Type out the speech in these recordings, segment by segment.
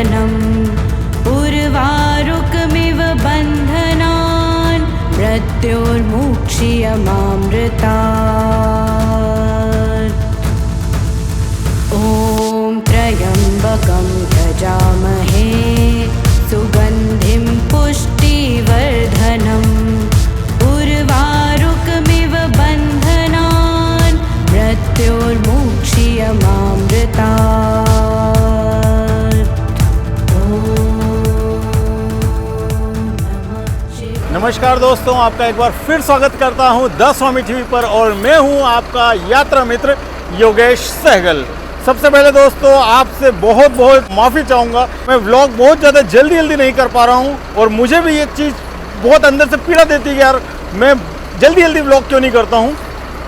वर्धनम् उर्वारुकमिव बन्धनान् मृत्योर्मुक्ष्यमामृतात्। ॐ त्र्यम्बकं यजामहे सुगन्धिं पुष्टिवर्धनम् उर्वारुकमिव बन्धनान् मृत्योर्मुक्ष्यमामृतात्। नमस्कार दोस्तों, आपका एक बार फिर स्वागत करता हूं द स्वामी टीवी पर और मैं हूं आपका यात्रा मित्र योगेश सहगल। सबसे पहले दोस्तों आपसे बहुत माफ़ी चाहूँगा, मैं व्लॉग बहुत ज़्यादा जल्दी नहीं कर पा रहा हूँ और मुझे भी एक चीज़ बहुत अंदर से पीड़ा देती है यार, मैं जल्दी व्लॉग क्यों नहीं करता हूँ।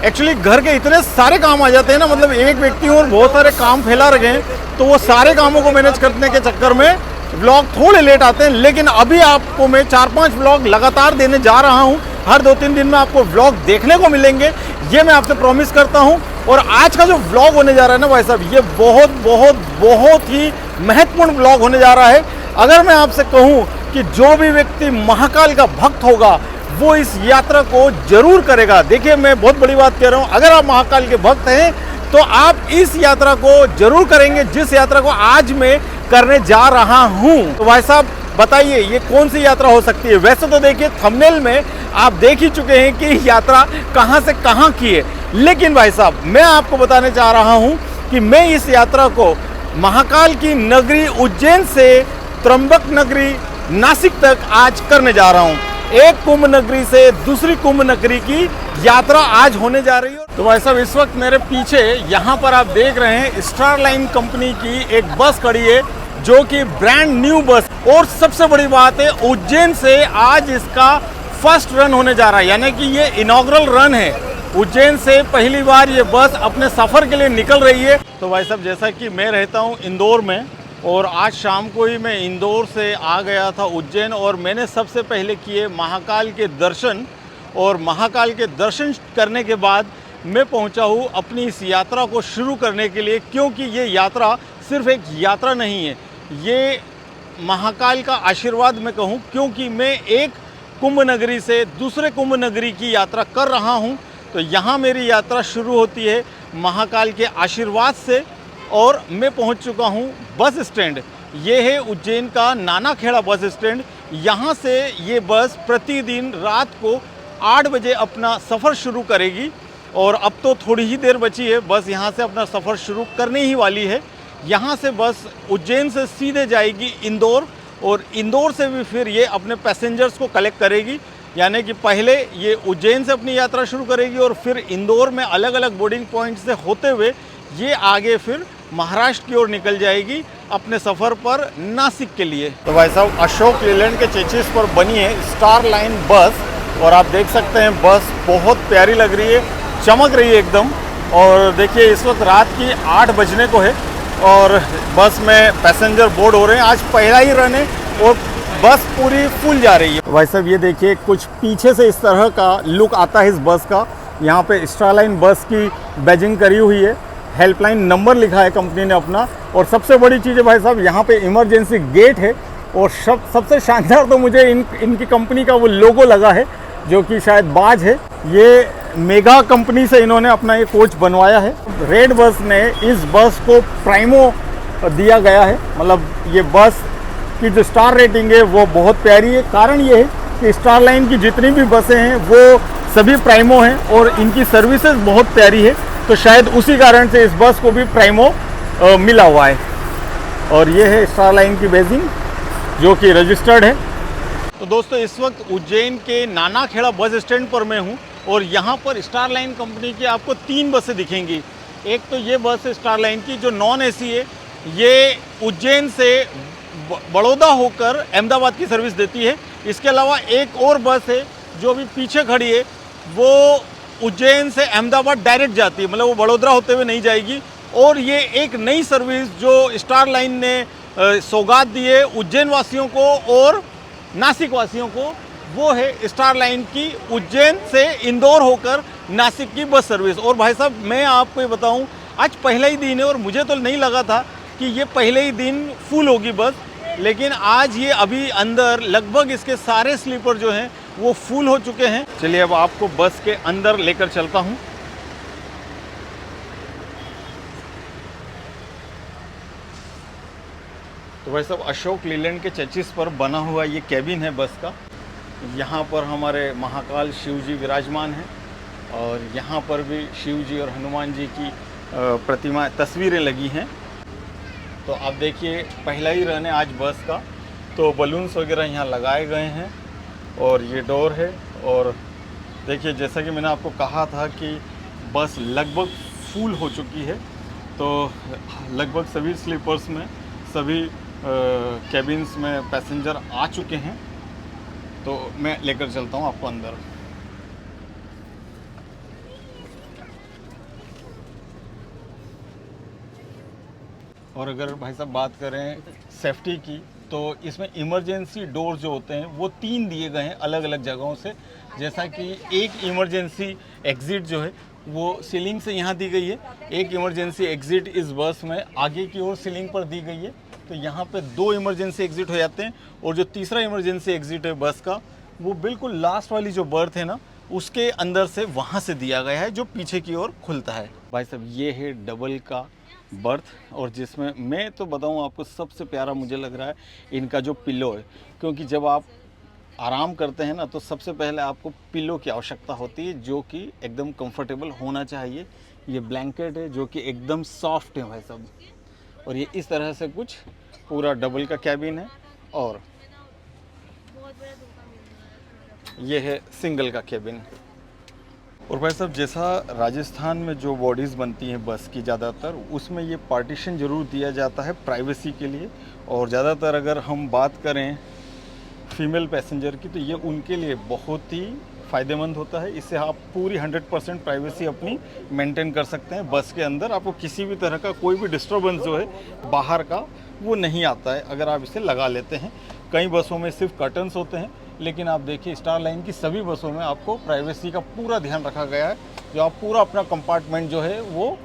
एक्चुअली घर के इतने सारे काम आ जाते हैं ना, मतलब एक व्यक्ति और बहुत सारे काम फैला रखे हैं, तो वो सारे कामों को मैनेज करने के चक्कर में व्लॉग थोड़े लेट आते हैं। लेकिन अभी आपको मैं 4-5 व्लॉग लगातार देने जा रहा हूँ। हर 2-3 दिन में आपको व्लॉग देखने को मिलेंगे, ये मैं आपसे प्रॉमिस करता हूँ। और आज का जो व्लॉग होने जा रहा है ना भाई साहब, ये बहुत ही महत्वपूर्ण व्लॉग होने जा रहा है। अगर मैं आपसे कहूँ कि जो भी व्यक्ति महाकाल का भक्त होगा वो इस यात्रा को जरूर करेगा। देखिए मैं बहुत बड़ी बात कह रहा हूँ, अगर आप महाकाल के भक्त हैं तो आप इस यात्रा को जरूर करेंगे, जिस यात्रा को आज मैं करने जा रहा हूँ। तो भाई साहब बताइए ये कौन सी यात्रा हो सकती है। वैसे तो देखिए थंबनेल में आप देख ही चुके हैं कि यात्रा कहाँ से कहाँ की है, लेकिन भाई साहब मैं आपको बताने जा रहा हूँ कि मैं इस यात्रा को महाकाल की नगरी उज्जैन से त्र्यंबक नगरी नासिक तक आज करने जा रहा हूँ। एक कुंभ नगरी से दूसरी कुंभ नगरी की यात्रा आज होने जा रही है। तो भाई साहब इस वक्त मेरे पीछे यहाँ पर आप देख रहे हैं स्टार लाइन कंपनी की एक बस खड़ी है, जो कि ब्रांड न्यू बस। और सबसे बड़ी बात है, उज्जैन से आज इसका फर्स्ट रन होने जा रहा है, यानी कि ये इनॉग्रल रन है। उज्जैन से पहली बार ये बस अपने सफ़र के लिए निकल रही है। तो भाई साहब जैसा कि मैं रहता हूँ इंदौर में, और आज शाम को ही मैं इंदौर से आ गया था उज्जैन, और मैंने सबसे पहले किए महाकाल के दर्शन। और महाकाल के दर्शन करने के बाद मैं पहुंचा हूं अपनी इस यात्रा को शुरू करने के लिए, क्योंकि ये यात्रा सिर्फ एक यात्रा नहीं है, ये महाकाल का आशीर्वाद मैं कहूं, क्योंकि मैं एक कुंभ नगरी से दूसरे कुंभ नगरी की यात्रा कर रहा हूं। तो यहाँ मेरी यात्रा शुरू होती है महाकाल के आशीर्वाद से। और मैं पहुंच चुका हूं बस स्टैंड। ये है उज्जैन का नानाखेड़ा बस स्टैंड। यहाँ से ये बस प्रतिदिन रात को 8 बजे अपना सफ़र शुरू करेगी, और अब तो थोड़ी ही देर बची है, बस यहाँ से अपना सफ़र शुरू करने ही वाली है। यहाँ से बस उज्जैन से सीधे जाएगी इंदौर, और इंदौर से भी फिर ये अपने पैसेंजर्स को कलेक्ट करेगी, यानी कि पहले ये उज्जैन से अपनी यात्रा शुरू करेगी और फिर इंदौर में अलग अलग बोर्डिंग पॉइंट से होते हुए ये आगे फिर महाराष्ट्र की ओर निकल जाएगी अपने सफ़र पर नासिक के लिए। तो भाई साहब अशोक लेलैंड के चेचिस पर बनी है स्टार लाइन बस, और आप देख सकते हैं बस बहुत प्यारी लग रही है, चमक रही है एकदम। और देखिए इस वक्त रात की 8 बजने को है और बस में पैसेंजर बोर्ड हो रहे हैं। आज पहला ही रन है और बस पूरी फुल जा रही है। भाई साहब ये देखिए कुछ पीछे से इस तरह का लुक आता है इस बस का। यहाँ पे स्टार लाइन बस की बैजिंग करी हुई है, हेल्पलाइन नंबर लिखा है कंपनी ने अपना। और सबसे बड़ी चीज़ है भाई साहब, यहाँ पे इमरजेंसी गेट है। और सबसे शानदार तो मुझे इनकी कंपनी का वो लोगो लगा है, जो कि शायद बाज है। ये मेगा कंपनी से इन्होंने अपना ये कोच बनवाया है। रेड बस ने इस बस को प्राइमो दिया गया है, मतलब ये बस की जो स्टार रेटिंग है वो बहुत प्यारी है। कारण ये है कि स्टार लाइन की जितनी भी बसें हैं वो सभी प्राइमो हैं और इनकी सर्विसेज बहुत प्यारी है, तो शायद उसी कारण से इस बस को भी प्राइमो मिला हुआ है। और ये है स्टार लाइन की बेजिंग, जो कि रजिस्टर्ड है। तो दोस्तों इस वक्त उज्जैन के नानाखेड़ा बस स्टैंड पर मैं हूँ, और यहाँ पर स्टार लाइन कंपनी की आपको 3 बसें दिखेंगी। एक तो ये बस है स्टार लाइन की जो नॉन एसी है, ये उज्जैन से बड़ौदा होकर अहमदाबाद की सर्विस देती है। इसके अलावा एक और बस है जो अभी पीछे खड़ी है, वो उज्जैन से अहमदाबाद डायरेक्ट जाती है, मतलब वो बड़ौदा होते हुए नहीं जाएगी। और ये एक नई सर्विस जो स्टार लाइन ने सौगात दी है उज्जैन वासियों को और नासिक वासियों को, वो है स्टार लाइन की उज्जैन से इंदौर होकर नासिक की बस सर्विस। और भाई साहब मैं आपको ये बताऊं, आज पहला ही दिन है और मुझे तो नहीं लगा था कि ये पहले ही दिन फुल होगी बस, लेकिन आज ये अभी अंदर लगभग इसके सारे स्लीपर जो हैं वो फुल हो चुके हैं। चलिए अब आपको बस के अंदर लेकर चलता हूँ। तो भाई साहब अशोक लीलैंड के चेचिस पर बना हुआ ये कैबिन है बस का। यहाँ पर हमारे महाकाल शिव जी विराजमान हैं और यहाँ पर भी शिव जी और हनुमान जी की प्रतिमा तस्वीरें लगी हैं। तो आप देखिए पहला ही रन है आज बस का, तो बलून्स वगैरह यहाँ लगाए गए हैं और ये डोर है। और देखिए जैसा कि मैंने आपको कहा था कि बस लगभग फुल हो चुकी है, तो लगभग सभी स्लीपर्स में सभी कैबिन्स में पैसेंजर आ चुके हैं। तो मैं लेकर चलता हूँ आपको अंदर। और अगर भाई साहब बात करें सेफ्टी की, तो इसमें इमरजेंसी डोर जो होते हैं वो 3 दिए गए हैं अलग अलग जगहों से। जैसा कि एक इमरजेंसी एग्ज़िट जो है वो सीलिंग से यहाँ दी गई है, एक इमरजेंसी एग्ज़िट इस बस में आगे की ओर सीलिंग पर दी गई है। तो यहाँ पे 2 इमरजेंसी एग्ज़िट हो जाते हैं और जो तीसरा इमरजेंसी एग्ज़िट है बस का वो बिल्कुल लास्ट वाली जो बर्थ है ना उसके अंदर से वहाँ से दिया गया है, जो पीछे की ओर खुलता है। भाई साहब ये है डबल का बर्थ, और जिसमें मैं तो बताऊँ आपको सबसे प्यारा मुझे लग रहा है इनका जो पिलो है, क्योंकि जब आप आराम करते हैं ना तो सबसे पहले आपको पिलो की आवश्यकता होती है जो कि एकदम कंफर्टेबल होना चाहिए। ये ब्लैंकेट है जो कि एकदम सॉफ्ट है भाई साहब, और ये इस तरह से कुछ पूरा डबल का कैबिन है। और ये है सिंगल का कैबिन। और भाई साहब जैसा राजस्थान में जो बॉडीज़ बनती हैं बस की ज़्यादातर, उसमें ये पार्टीशन ज़रूर दिया जाता है प्राइवेसी के लिए। और ज़्यादातर अगर हम बात करें फीमेल पैसेंजर की, तो ये उनके लिए बहुत ही फ़ायदेमंद होता है। इससे आप पूरी 100% प्राइवेसी अपनी मेंटेन कर सकते हैं बस के अंदर। आपको किसी भी तरह का कोई भी डिस्टर्बेंस जो है बाहर का वो नहीं आता है अगर आप इसे लगा लेते हैं। कई बसों में सिर्फ कर्टन्स होते हैं, लेकिन आप देखिए स्टार लाइन की सभी बसों में आपको प्राइवेसी का पूरा ध्यान रखा गया है, जो आप पूरा अपना कंपार्टमेंट जो है वो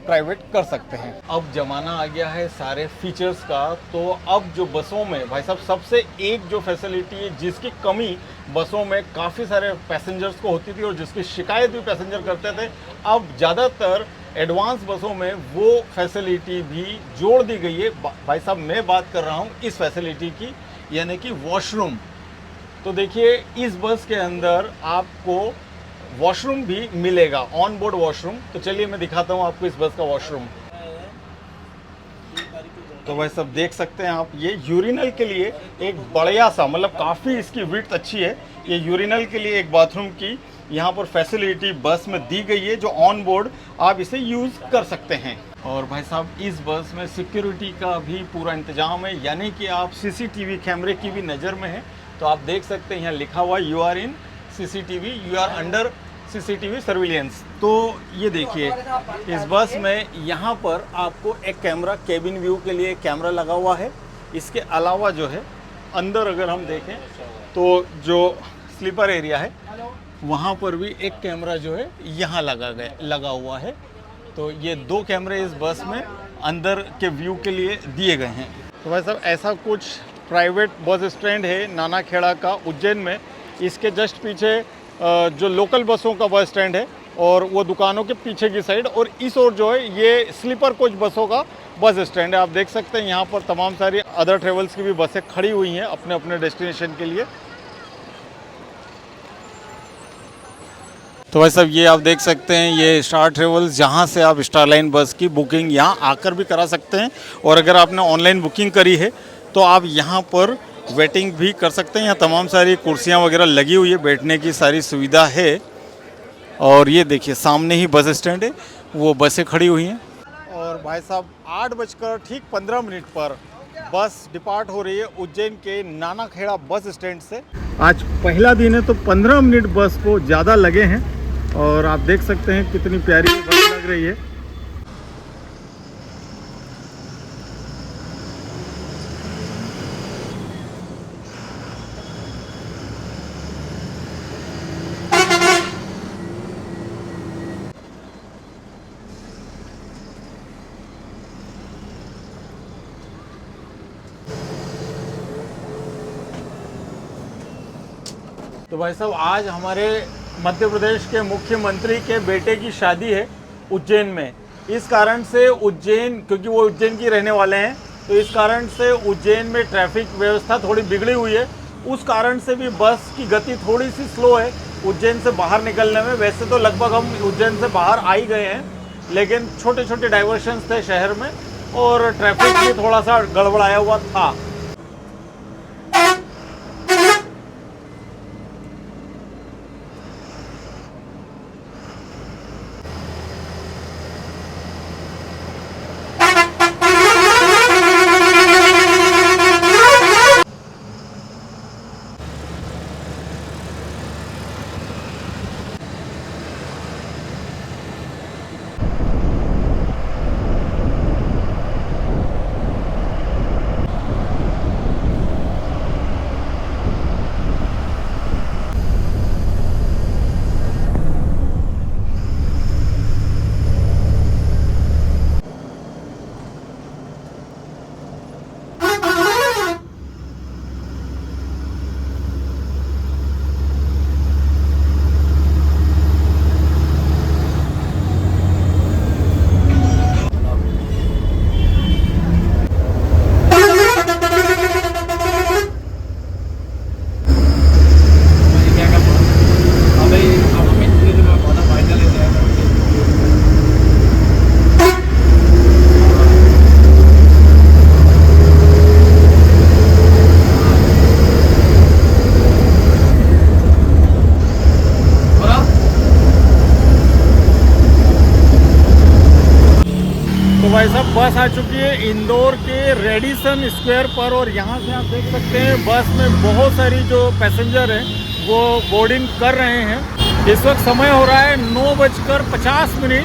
प्राइवेट कर सकते हैं। अब ज़माना आ गया है सारे फीचर्स का, तो अब जो बसों में भाई साहब सबसे एक जो फैसिलिटी है जिसकी कमी बसों में काफ़ी सारे पैसेंजर्स को होती थी और जिसकी शिकायत भी पैसेंजर करते थे, अब ज़्यादातर एडवांस बसों में वो फैसिलिटी भी जोड़ दी गई है। भाई साहब मैं बात कर रहा हूँ इस फैसिलिटी की, यानी कि वॉशरूम। तो देखिए इस बस के अंदर आपको वॉशरूम भी मिलेगा, ऑन बोर्ड वॉशरूम। तो चलिए मैं दिखाता हूँ आपको इस बस का वॉशरूम। तो भाई सब देख सकते हैं आप, ये यूरिनल के लिए एक बढ़िया सा, मतलब काफ़ी इसकी विड्थ अच्छी है। ये यूरिनल के लिए एक बाथरूम की यहाँ पर फैसिलिटी बस में दी गई है, जो ऑन बोर्ड आप इसे यूज़ कर सकते हैं। और भाई साहब इस बस में सिक्योरिटी का भी पूरा इंतजाम है, यानी कि आप सीसीटीवी कैमरे की भी नज़र में है। तो आप देख सकते हैं यहाँ लिखा हुआ you are in CCTV, you are under CCTV surveillance. तो ये देखिए इस बस में यहाँ पर आपको एक कैमरा, केबिन व्यू के लिए कैमरा लगा हुआ है। इसके अलावा जो है अंदर अगर हम देखें तो जो स्लीपर एरिया है वहाँ पर भी एक कैमरा जो है यहाँ लगा हुआ है। तो ये 2 कैमरे इस बस में अंदर के व्यू के लिए दिए गए हैं। तो भाई साहब ऐसा कुछ प्राइवेट बस स्टैंड है नानाखेड़ा का उज्जैन में। इसके जस्ट पीछे जो लोकल बसों का बस स्टैंड है और वो दुकानों के पीछे की साइड, और इस ओर जो है ये स्लीपर कोच बसों का बस स्टैंड है। आप देख सकते हैं यहाँ पर तमाम सारी अदर ट्रेवल्स की भी बसें खड़ी हुई हैं अपने अपने डेस्टिनेशन के लिए। तो भाई साहब ये आप देख सकते हैं ये स्टार ट्रेवल्स, जहाँ से आप स्टार लाइन बस की बुकिंग यहाँ आकर भी करा सकते हैं, और अगर आपने ऑनलाइन बुकिंग करी है तो आप यहाँ पर वेटिंग भी कर सकते हैं। यहाँ तमाम सारी कुर्सियाँ वगैरह लगी हुई है, बैठने की सारी सुविधा है। और ये देखिए सामने ही बस स्टैंड है, वो बसें खड़ी हुई हैं। और भाई साहब 8:15 पर बस डिपार्ट हो रही है उज्जैन के नानाखेड़ा बस स्टैंड से। आज पहला दिन है तो 15 मिनट बस को ज़्यादा लगे हैं, और आप देख सकते हैं कितनी प्यारी बस लग रही है। तो भाई साहब आज हमारे मध्य प्रदेश के मुख्यमंत्री के बेटे की शादी है उज्जैन में। इस कारण से उज्जैन, क्योंकि वो उज्जैन की रहने वाले हैं, तो इस कारण से उज्जैन में ट्रैफिक व्यवस्था थोड़ी बिगड़ी हुई है। उस कारण से भी बस की गति थोड़ी सी स्लो है उज्जैन से बाहर निकलने में। वैसे तो लगभग हम उज्जैन से बाहर आ ही गए हैं, लेकिन छोटे छोटे डाइवर्शंस थे शहर में और ट्रैफिक भी थोड़ा सा गड़बड़ाया हुआ था। तो भाई साहब बस आ चुकी है इंदौर के रेडिसन स्क्वायर पर और यहाँ से आप देख सकते हैं बस में बहुत सारी जो पैसेंजर हैं वो बोर्डिंग कर रहे हैं। इस वक्त समय हो रहा है 9:50।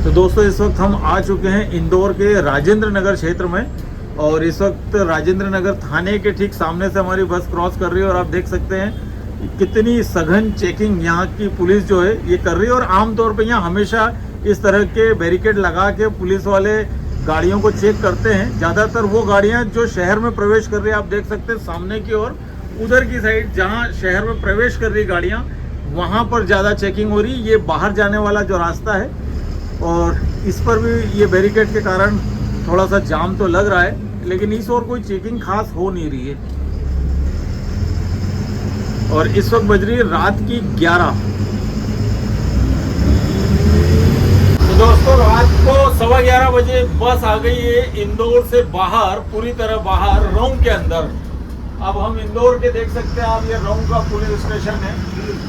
तो दोस्तों इस वक्त हम आ चुके हैं इंदौर के राजेंद्र नगर क्षेत्र में और इस वक्त राजेंद्र नगर थाने के ठीक सामने से हमारी बस क्रॉस कर रही है और आप देख सकते हैं कितनी सघन चेकिंग यहाँ की पुलिस जो है ये कर रही है। और आमतौर पे यहाँ हमेशा इस तरह के बैरिकेड लगा के पुलिस वाले गाड़ियों को चेक करते हैं। ज़्यादातर वो गाड़ियाँ जो शहर में प्रवेश कर रही है, आप देख सकते हैं सामने की ओर उधर की साइड जहाँ शहर में प्रवेश कर रही गाड़ियाँ वहाँ पर ज़्यादा चेकिंग हो रही है। ये बाहर जाने वाला जो रास्ता है और इस पर भी ये बैरिकेड के कारण थोड़ा सा जाम तो लग रहा है, लेकिन इस ओर कोई चेकिंग खास हो नहीं रही है। और इस वक्त बज रही है रात की 11। तो दोस्तों रात को 11:15 बजे बस आ गई है इंदौर से बाहर, पूरी तरह बाहर रौंग के अंदर। अब हम इंदौर के देख सकते हैं आप, ये रौंग का पुलिस स्टेशन है।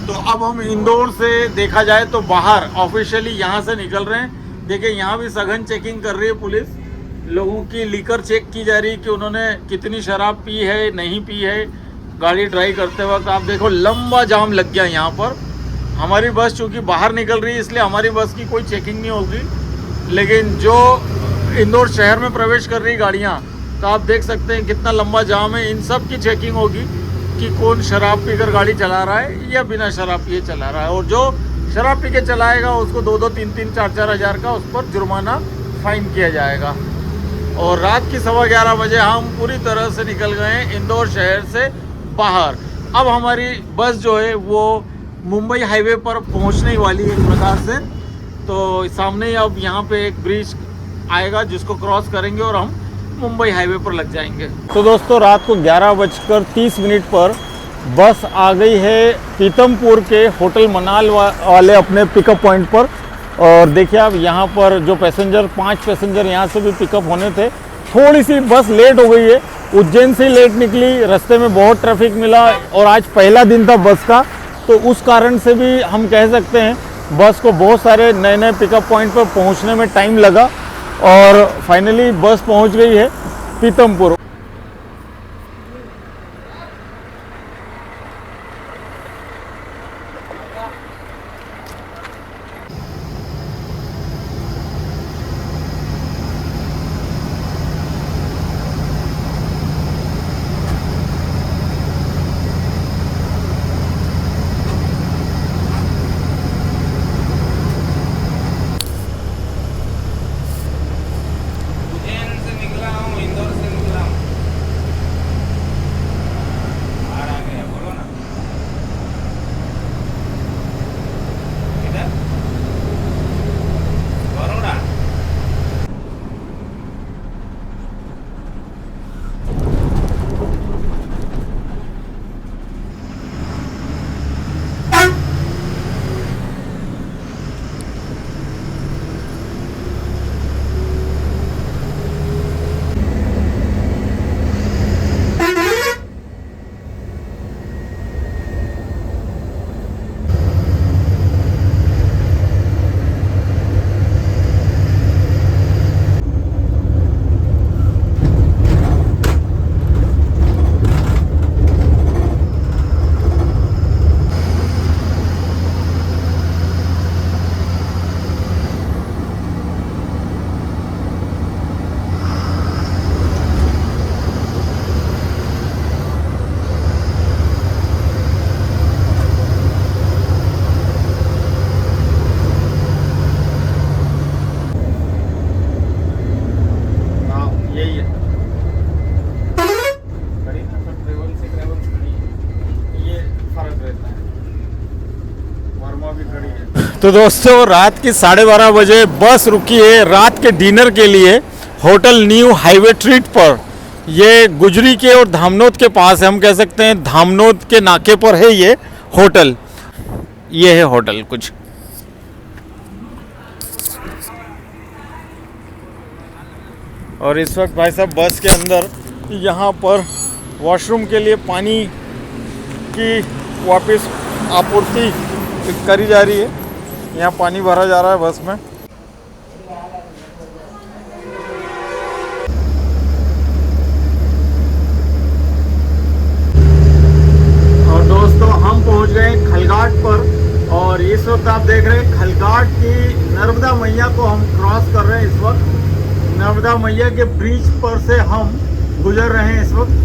तो अब हम इंदौर से देखा जाए तो बाहर ऑफिशियली यहाँ से निकल रहे हैं। देखिए यहाँ भी सघन चेकिंग कर रही है पुलिस, लोगों की लीकर चेक की जा रही है कि उन्होंने कितनी शराब पी है नहीं पी है गाड़ी ड्राइव करते वक्त। आप देखो लंबा जाम लग गया यहाँ पर। हमारी बस चूँकि बाहर निकल रही है इसलिए हमारी बस की कोई चेकिंग नहीं होगी, लेकिन जो इंदौर शहर में प्रवेश कर रही गाड़ियाँ तो आप देख सकते हैं कितना लंबा जाम है। इन सब की चेकिंग होगी कि कौन शराब पीकर गाड़ी चला रहा है या बिना शराब पिए चला रहा है। और जो शराब पी के चलाएगा उसको 2-2, 3-3, 4-4 हज़ार का उस पर जुर्माना फाइन किया जाएगा। और रात की 11:15 बजे हम पूरी तरह से निकल गए हैं इंदौर शहर से बाहर। अब हमारी बस जो है वो मुंबई हाईवे पर पहुंचने वाली है एक प्रकार से। तो सामने ही अब यहाँ पे एक ब्रिज आएगा जिसको क्रॉस करेंगे और हम मुंबई हाईवे पर लग जाएंगे। तो दोस्तों रात को 11:30 पर बस आ गई है पीतमपुर के होटल मनाल वाले अपने पिकअप पॉइंट पर। और देखिए आप यहाँ पर जो पैसेंजर 5 पैसेंजर यहाँ से भी पिकअप होने थे। थोड़ी सी बस लेट हो गई है, उज्जैन से लेट निकली, रास्ते में बहुत ट्रैफिक मिला और आज पहला दिन था बस का, तो उस कारण से भी हम कह सकते हैं बस को बहुत सारे नए नए पिकअप पॉइंट पर पहुँचने में टाइम लगा और फाइनली बस पहुँच गई है पीतमपुर। तो दोस्तों रात की 12:30 बजे बस रुकी है रात के डिनर के लिए होटल न्यू हाईवे ट्रीट पर। ये गुजरी के और धामनोद के पास है, हम कह सकते हैं धामनोद के नाके पर है ये होटल। ये है होटल कुछ। और इस वक्त भाई साहब बस के अंदर यहाँ पर वॉशरूम के लिए पानी की वापस आपूर्ति करी जा रही है। यहाँ पानी भरा जा रहा है बस में। और दोस्तों हम पहुँच गए खलघाट पर और इस वक्त आप देख रहे हैं खलघाट की नर्मदा मैया को हम क्रॉस कर रहे हैं। इस वक्त नर्मदा मैया के ब्रिज पर से हम गुजर रहे हैं। इस वक्त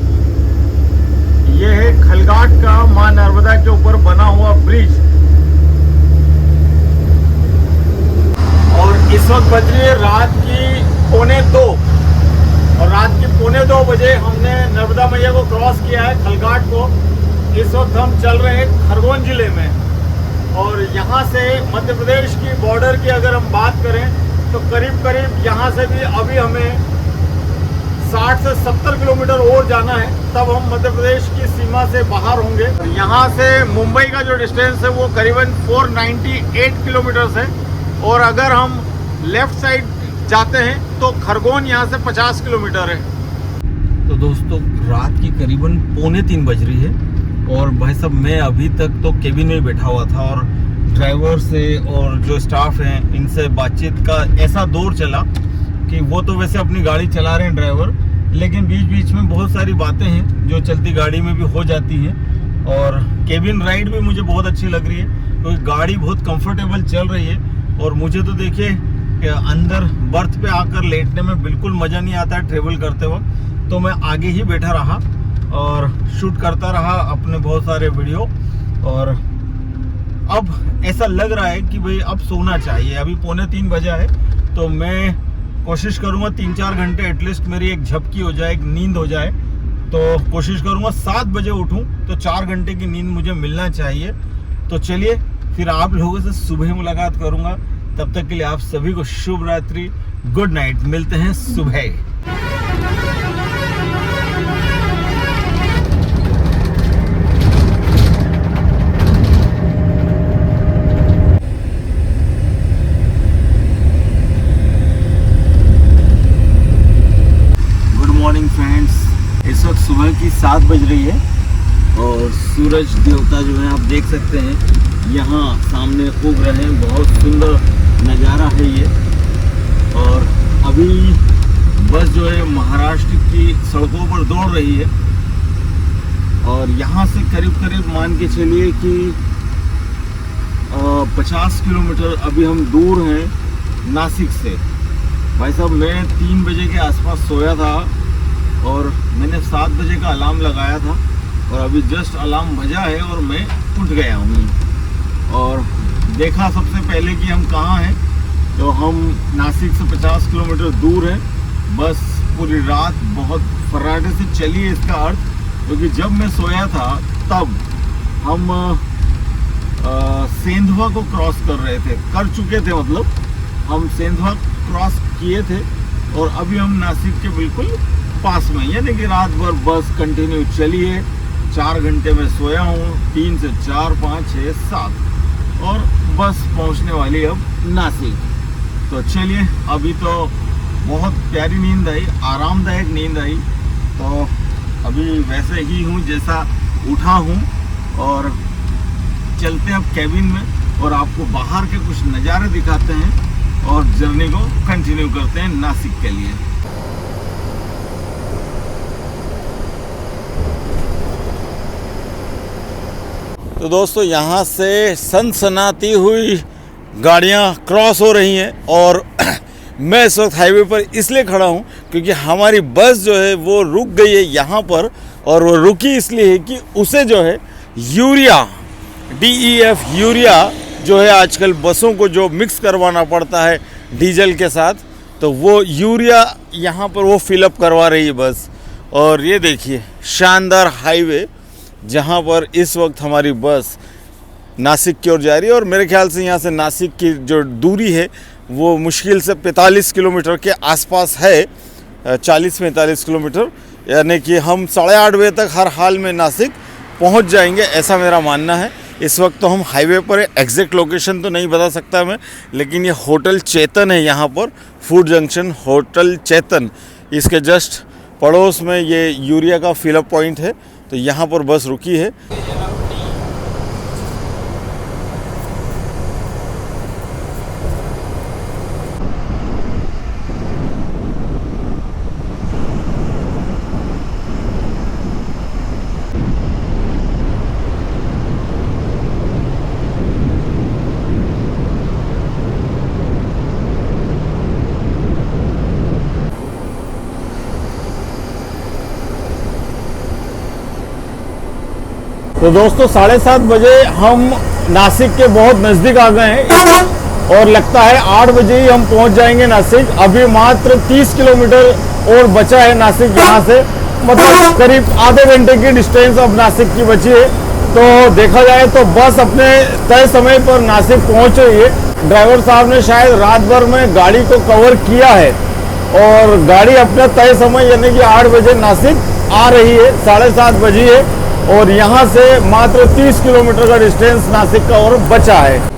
ये है खलघाट का मां नर्मदा के ऊपर बना हुआ ब्रिज। और इस वक्त बज रही है रात की 1:45 और रात की 1:45 बजे हमने नर्मदा मैया को क्रॉस किया है खलघाट को। इस वक्त हम चल रहे हैं खरगोन जिले में और यहाँ से मध्य प्रदेश की बॉर्डर की अगर हम बात करें तो करीब करीब यहाँ से भी अभी हमें 60 से 70 किलोमीटर और जाना है, तब हम मध्य प्रदेश की सीमा से बाहर होंगे। यहाँ से मुंबई का जो डिस्टेंस है वो करीबन 498 किलोमीटर है और अगर हम लेफ्ट साइड जाते हैं तो खरगोन यहाँ से 50 किलोमीटर है। तो दोस्तों रात की करीबन 2:45 बज रही है और भाई साहब मैं अभी तक तो केबिन में बैठा हुआ था और ड्राइवर से और जो स्टाफ हैं इनसे बातचीत का ऐसा दौर चला कि वो तो वैसे अपनी गाड़ी चला रहे हैं ड्राइवर, लेकिन बीच बीच में बहुत सारी बातें हैं जो चलती गाड़ी में भी हो जाती हैं। और केबिन राइड भी मुझे बहुत अच्छी लग रही है क्योंकि गाड़ी बहुत कंफर्टेबल चल रही है। और मुझे तो देखिए कि अंदर बर्थ पे आकर लेटने में बिल्कुल मज़ा नहीं आता है ट्रेवल करते वक्त, तो मैं आगे ही बैठा रहा और शूट करता रहा अपने बहुत सारे वीडियो। और अब ऐसा लग रहा है कि भाई अब सोना चाहिए। अभी 2:45 बजा है तो मैं कोशिश करूँगा 3-4 घंटे एटलीस्ट मेरी एक झपकी हो जाए, एक नींद हो जाए। तो कोशिश करूँगा 7 बजे उठूँ तो 4 घंटे की नींद मुझे मिलना चाहिए। तो चलिए फिर आप लोगों से सुबह मुलाकात करूँगा। तब तक के लिए आप सभी को शुभ रात्रि, गुड नाइट। मिलते हैं सुबह। इस वक्त सुबह की 7 बज रही है और सूरज देवता जो है आप देख सकते हैं यहाँ सामने उग रहे हैं। बहुत सुंदर नज़ारा है ये। और अभी बस जो है महाराष्ट्र की सड़कों पर दौड़ रही है और यहाँ से करीब करीब मान के चलिए कि 50 किलोमीटर अभी हम दूर हैं नासिक से। भाई साहब मैं 3 बजे के आसपास सोया था और मैंने 7 बजे का अलार्म लगाया था और अभी जस्ट अलार्म बजा है और मैं उठ गया हूँ और देखा सबसे पहले कि हम कहाँ हैं। तो हम नासिक से 50 किलोमीटर दूर हैं। बस पूरी रात बहुत फर्राटे से चली है इसका अर्थ, क्योंकि जब मैं सोया था तब हम सेंधवा को क्रॉस कर चुके थे, मतलब हम सेंधवा क्रॉस किए थे और अभी हम नासिक के बिल्कुल पास में, यानी कि रात भर बस कंटिन्यू चली है। 4 घंटे में सोया हूँ, 3 से 4, 5, 6, 7 और बस पहुँचने वाली अब नासिक। तो चलिए अभी तो बहुत प्यारी नींद आई, आरामदायक नींद आई। तो अभी वैसे ही हूँ जैसा उठा हूँ और चलते हैं अब कैबिन में और आपको बाहर के कुछ नज़ारे दिखाते हैं और जर्नी को कंटिन्यू करते हैं नासिक के लिए। तो दोस्तों यहाँ से सनसनाती हुई गाड़ियाँ क्रॉस हो रही हैं और मैं इस वक्त हाईवे पर इसलिए खड़ा हूँ क्योंकि हमारी बस जो है वो रुक गई है यहाँ पर। और वो रुकी इसलिए है कि उसे जो है यूरिया, DEF यूरिया जो है आजकल बसों को जो मिक्स करवाना पड़ता है डीजल के साथ, तो वो यूरिया यहाँ पर वो फिलअप करवा रही है बस। और ये देखिए शानदार हाईवे जहाँ पर इस वक्त हमारी बस नासिक की ओर जा रही है। और मेरे ख्याल से यहाँ से नासिक की जो दूरी है वो मुश्किल से 45 किलोमीटर के आसपास है, 40-45 किलोमीटर, यानी कि हम 8:30 बजे तक हर हाल में नासिक पहुँच जाएंगे, ऐसा मेरा मानना है। इस वक्त तो हम हाईवे पर, एग्जैक्ट लोकेशन तो नहीं बता सकता मैं, लेकिन ये होटल चेतन है यहाँ पर, फूड जंक्शन होटल चेतन, इसके जस्ट पड़ोस में ये यूरिया का फिलअप पॉइंट है, तो यहाँ पर बस रुकी है। तो दोस्तों 7:30 बजे हम नासिक के बहुत नज़दीक आ गए हैं और लगता है 8 बजे ही हम पहुंच जाएंगे नासिक। अभी मात्र 30 किलोमीटर और बचा है नासिक यहाँ से, मतलब करीब आधे घंटे की डिस्टेंस अब नासिक की बची है। तो देखा जाए तो बस अपने तय समय पर नासिक पहुंच रही है। ड्राइवर साहब ने शायद रात भर में गाड़ी को कवर किया है और गाड़ी अपना तय समय यानी कि 8 बजे नासिक आ रही है, 7:30 बजी है और यहाँ से मात्र 30 किलोमीटर का डिस्टेंस नासिक का और बचा है।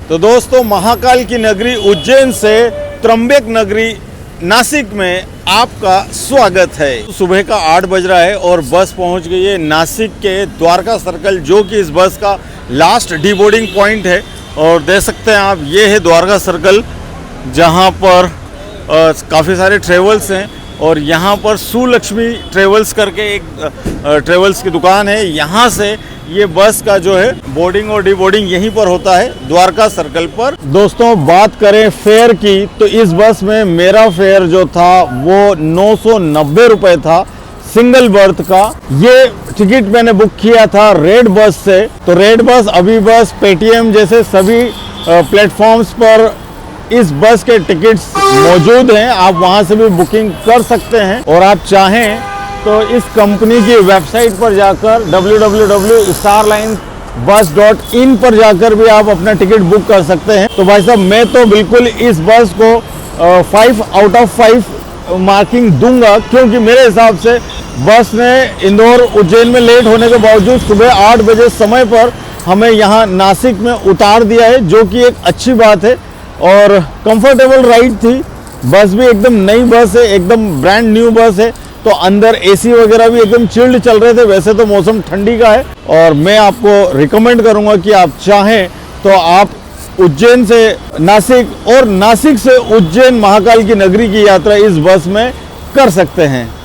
तो दोस्तों महाकाल की नगरी उज्जैन से त्र्यंबक नगरी नासिक में आपका स्वागत है। सुबह का 8 बज रहा है और बस पहुंच गई है नासिक के द्वारका सर्कल, जो कि इस बस का लास्ट डीबोर्डिंग पॉइंट है। और देख सकते हैं आप, ये है द्वारका सर्कल, जहां पर काफ़ी सारे ट्रेवल्स हैं और यहाँ पर सुलक्ष्मी ट्रेवल्स करके एक ट्रेवल्स की दुकान है। यहाँ से ये बस का जो है बोर्डिंग और डीबोर्डिंग यहीं पर होता है, द्वारका सर्कल पर। दोस्तों बात करें फेयर की, तो इस बस में मेरा फेयर जो था वो 990 रुपये था, सिंगल बर्थ का। ये टिकट मैंने बुक किया था रेड बस से। तो रेड बस, अभी बस, पेटीएम जैसे सभी प्लेटफॉर्म्स पर इस बस के टिकट्स मौजूद हैं, आप वहां से भी बुकिंग कर सकते हैं। और आप चाहें तो इस कंपनी की वेबसाइट पर जाकर www.starlinebus.in पर जाकर भी आप अपना टिकट बुक कर सकते हैं। तो भाई साहब, मैं तो बिल्कुल इस बस को 5 आउट ऑफ 5 मार्किंग दूंगा, क्योंकि मेरे हिसाब से बस ने इंदौर उज्जैन में लेट होने के बावजूद सुबह 8 बजे समय पर हमें यहाँ नासिक में उतार दिया है, जो कि एक अच्छी बात है। और कंफर्टेबल राइड थी, बस भी एकदम नई बस है, एकदम ब्रांड न्यू बस है। तो अंदर एसी वगैरह भी एकदम चिल्ड चल रहे थे। वैसे तो मौसम ठंडी का है और मैं आपको रिकमेंड करूंगा कि आप चाहें तो आप उज्जैन से नासिक और नासिक से उज्जैन महाकाल की नगरी की यात्रा इस बस में कर सकते हैं।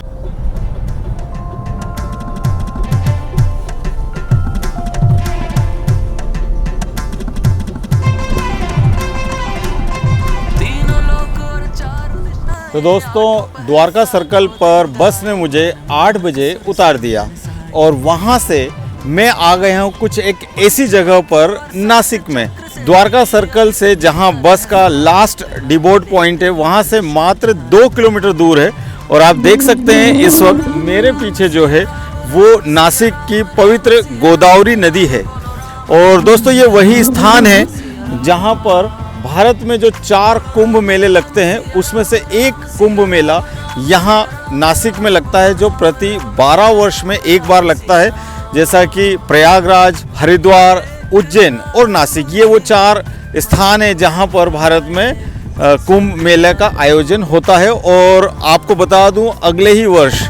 तो दोस्तों द्वारका सर्कल पर बस ने मुझे 8 बजे उतार दिया और वहाँ से मैं आ गया हूँ कुछ एक ऐसी जगह पर नासिक में। द्वारका सर्कल से जहाँ बस का लास्ट डिबोर्ड पॉइंट है, वहाँ से मात्र 2 किलोमीटर दूर है। और आप देख सकते हैं इस वक्त मेरे पीछे जो है वो नासिक की पवित्र गोदावरी नदी है। और दोस्तों ये वही स्थान है जहाँ पर भारत में जो 4 कुंभ मेले लगते हैं उसमें से एक कुंभ मेला यहाँ नासिक में लगता है, जो प्रति 12 वर्ष में एक बार लगता है। जैसा कि प्रयागराज, हरिद्वार, उज्जैन और नासिक, ये वो 4 स्थान है जहाँ पर भारत में कुंभ मेले का आयोजन होता है। और आपको बता दूं, अगले ही वर्ष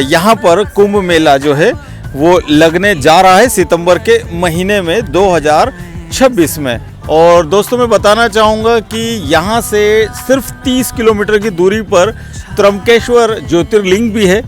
यहाँ पर कुंभ मेला जो है वो लगने जा रहा है सितंबर के महीने में 2026 में। और दोस्तों मैं बताना चाहूँगा कि यहाँ से सिर्फ 30 किलोमीटर की दूरी पर त्र्यंबकेश्वर ज्योतिर्लिंग भी है,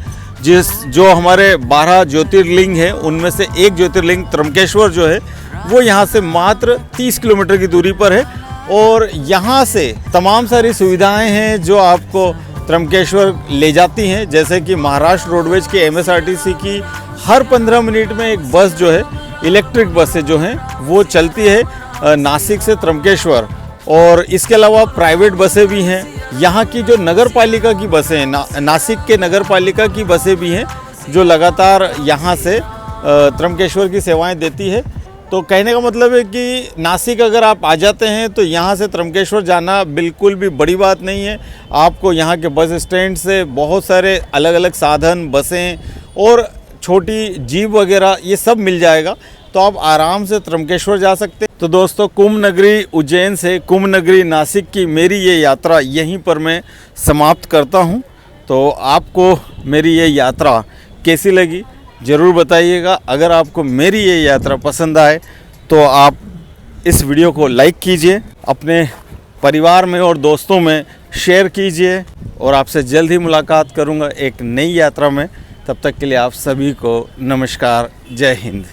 जो हमारे 12 ज्योतिर्लिंग हैं उनमें से एक ज्योतिर्लिंग त्र्यंबकेश्वर जो है वो यहाँ से मात्र 30 किलोमीटर की दूरी पर है। और यहाँ से तमाम सारी सुविधाएं हैं जो आपको त्र्यंबकेश्वर ले जाती हैं, जैसे कि महाराष्ट्र रोडवेज की MSRTC की हर 15 मिनट में एक बस जो है, इलेक्ट्रिक बसें जो हैं वो चलती है नासिक से त्र्यंबकेश्वर। और इसके अलावा प्राइवेट बसें भी हैं। यहाँ की जो नगर पालिका की बसें हैं, नासिक के नगर पालिका की बसें भी हैं जो लगातार यहाँ से त्र्यंबकेश्वर की सेवाएं देती है। तो कहने का मतलब है कि नासिक अगर आप आ जाते हैं तो यहाँ से त्र्यंबकेश्वर जाना बिल्कुल भी बड़ी बात नहीं है। आपको यहाँ के बस स्टैंड से बहुत सारे अलग अलग साधन, बसें और छोटी जीप वगैरह ये सब मिल जाएगा, तो आप आराम से त्र्यंबकेश्वर जा सकते हैं। तो दोस्तों कुंभ नगरी उज्जैन से कुंभ नगरी नासिक की मेरी ये यात्रा यहीं पर मैं समाप्त करता हूँ। तो आपको मेरी ये यात्रा कैसी लगी ज़रूर बताइएगा। अगर आपको मेरी ये यात्रा पसंद आए तो आप इस वीडियो को लाइक कीजिए, अपने परिवार में और दोस्तों में शेयर कीजिए। और आपसे जल्द ही मुलाकात करूँगा एक नई यात्रा में। तब तक के लिए आप सभी को नमस्कार, जय हिंद।